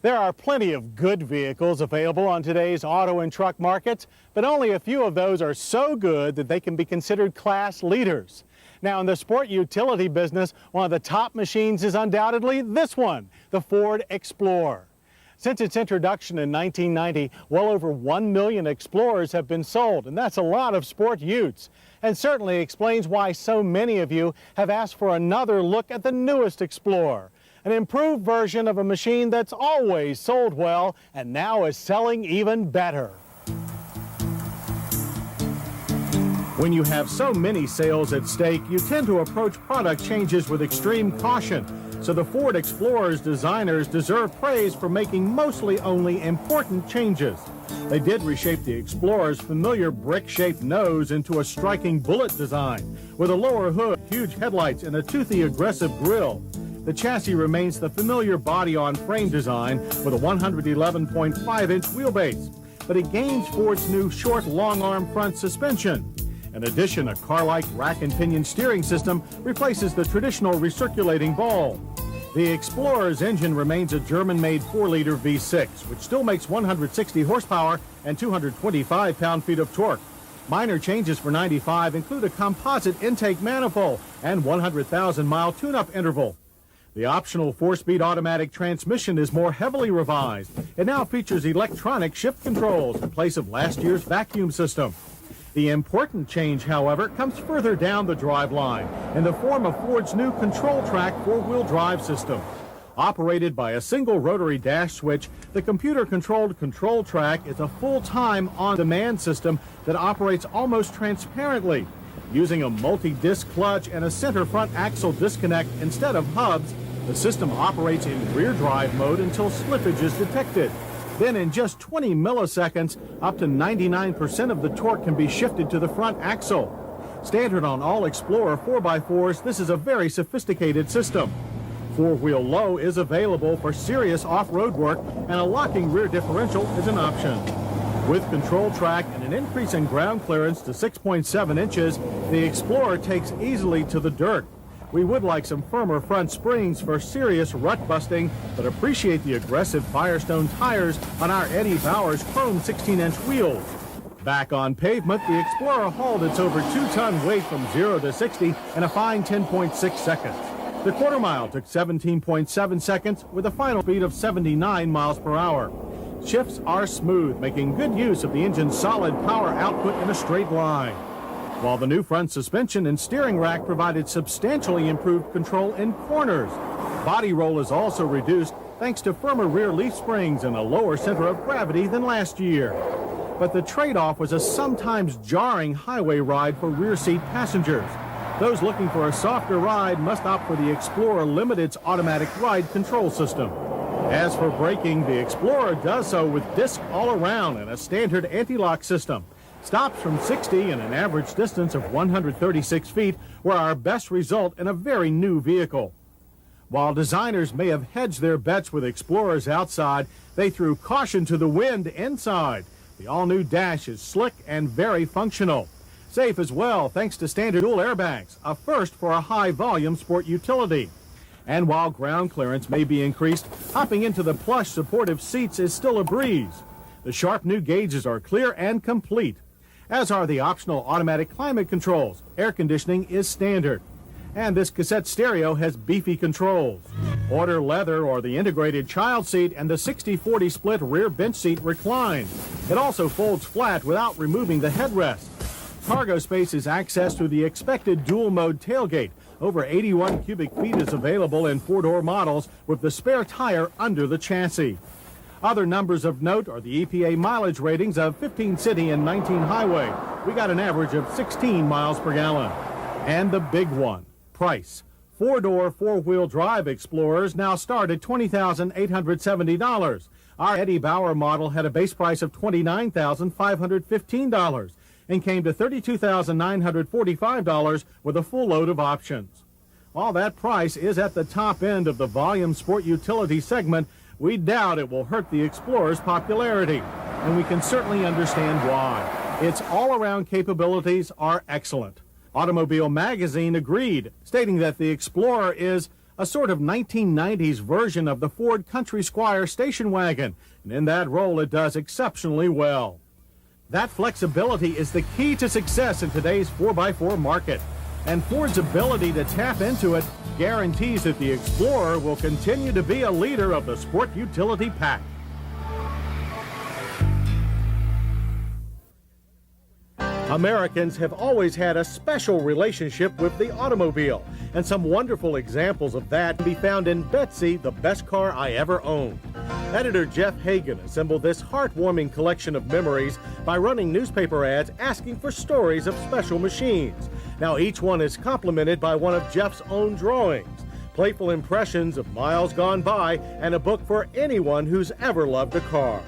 There are plenty of good vehicles available on today's auto and truck markets, but only a few of those are so good that they can be considered class leaders. Now, in the sport utility business, one of the top machines is undoubtedly this one, the Ford Explorer. Since its introduction in 1990, well over 1 million Explorers have been sold, and that's a lot of sport utes, and certainly explains why so many of you have asked for another look at the newest Explorer, an improved version of a machine that's always sold well and now is selling even better. When you have so many sales at stake, you tend to approach product changes with extreme caution. So the Ford Explorer's designers deserve praise for making mostly only important changes. They did reshape the Explorer's familiar brick-shaped nose into a striking bullet design, with a lower hood, huge headlights, and a toothy, aggressive grille. The chassis remains the familiar body-on-frame design with a 111.5-inch wheelbase, but it gains Ford's new short, long-arm front suspension. In addition, a car-like rack and pinion steering system replaces the traditional recirculating ball. The Explorer's engine remains a German-made 4-liter V6, which still makes 160 horsepower and 225 pound-feet of torque. Minor changes for 95 include a composite intake manifold and 100,000-mile tune-up interval. The optional 4-speed automatic transmission is more heavily revised. It now features electronic shift controls in place of last year's vacuum system. The important change, however, comes further down the drive line in the form of Ford's new control track 4-wheel drive system. Operated by a single rotary dash switch, the computer-controlled control track is a full-time on-demand system that operates almost transparently. Using a multi-disc clutch and a center front axle disconnect instead of hubs, the system operates in rear drive mode until slippage is detected. Then in just 20 milliseconds, up to 99% of the torque can be shifted to the front axle. Standard on all Explorer 4x4s, this is a very sophisticated system. 4-wheel low is available for serious off-road work, and a locking rear differential is an option. With control track and an increase in ground clearance to 6.7 inches, the Explorer takes easily to the dirt. We would like some firmer front springs for serious rut busting, but appreciate the aggressive Firestone tires on our Eddie Bauer's chrome 16-inch wheels. Back on pavement, the Explorer hauled its over 2-ton weight from 0 to 60 in a fine 10.6 seconds. The quarter mile took 17.7 seconds with a final speed of 79 miles per hour. Shifts are smooth, making good use of the engine's solid power output in a straight line. While the new front suspension and steering rack provided substantially improved control in corners. Body roll is also reduced thanks to firmer rear leaf springs and a lower center of gravity than last year. But the trade-off was a sometimes jarring highway ride for rear seat passengers. Those looking for a softer ride must opt for the Explorer Limited's automatic ride control system. As for braking, the Explorer does so with disc all around and a standard anti-lock system. Stops from 60 and an average distance of 136 feet were our best result in a very new vehicle. While designers may have hedged their bets with Explorers outside, they threw caution to the wind inside. The all-new dash is slick and very functional. Safe as well thanks to standard dual airbags, a first for a high-volume sport utility. And while ground clearance may be increased, hopping into the plush supportive seats is still a breeze. The sharp new gauges are clear and complete, as are the optional automatic climate controls. Air conditioning is standard. And this cassette stereo has beefy controls. Order leather or the integrated child seat, and the 60-40 split rear bench seat reclines. It also folds flat without removing the headrest. Cargo space is accessed through the expected dual-mode tailgate. Over 81 cubic feet is available in 4-door models with the spare tire under the chassis. Other numbers of note are the EPA mileage ratings of 15 city and 19 highway. We got an average of 16 miles per gallon. And the big one, price. 4-door, 4-wheel drive Explorers now start at $20,870. Our Eddie Bauer model had a base price of $29,515 and came to $32,945 with a full load of options. While that price is at the top end of the volume sport utility segment, we doubt it will hurt the Explorer's popularity, and we can certainly understand why. Its all-around capabilities are excellent. Automobile Magazine agreed, stating that the Explorer is a sort of 1990s version of the Ford Country Squire station wagon, and in that role it does exceptionally well. That flexibility is the key to success in today's 4x4 market, and Ford's ability to tap into it guarantees that the Explorer will continue to be a leader of the sport utility pack. Americans have always had a special relationship with the automobile, and some wonderful examples of that can be found in Betsy, the Best Car I Ever Owned. Editor Jeff Hagan assembled this heartwarming collection of memories by running newspaper ads asking for stories of special machines. Now each one is complemented by one of Jeff's own drawings, playful impressions of miles gone by, and a book for anyone who's ever loved a car.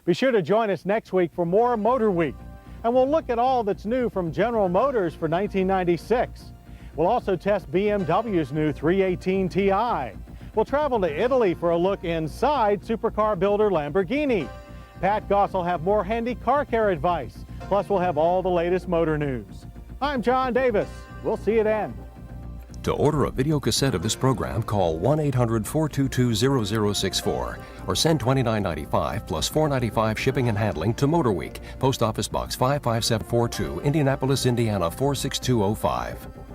Be sure to join us next week for more Motorweek, and we'll look at all that's new from General Motors for 1996. We'll also test BMW's new 318 Ti. We'll travel to Italy for a look inside supercar builder Lamborghini. Pat Goss will have more handy car care advice. Plus, we'll have all the latest motor news. I'm John Davis. We'll see you then. To order a video cassette of this program, call 1-800-422-0064 or send $29.95 plus $4.95 shipping and handling to Motorweek, Post Office Box 55742, Indianapolis, Indiana 46205.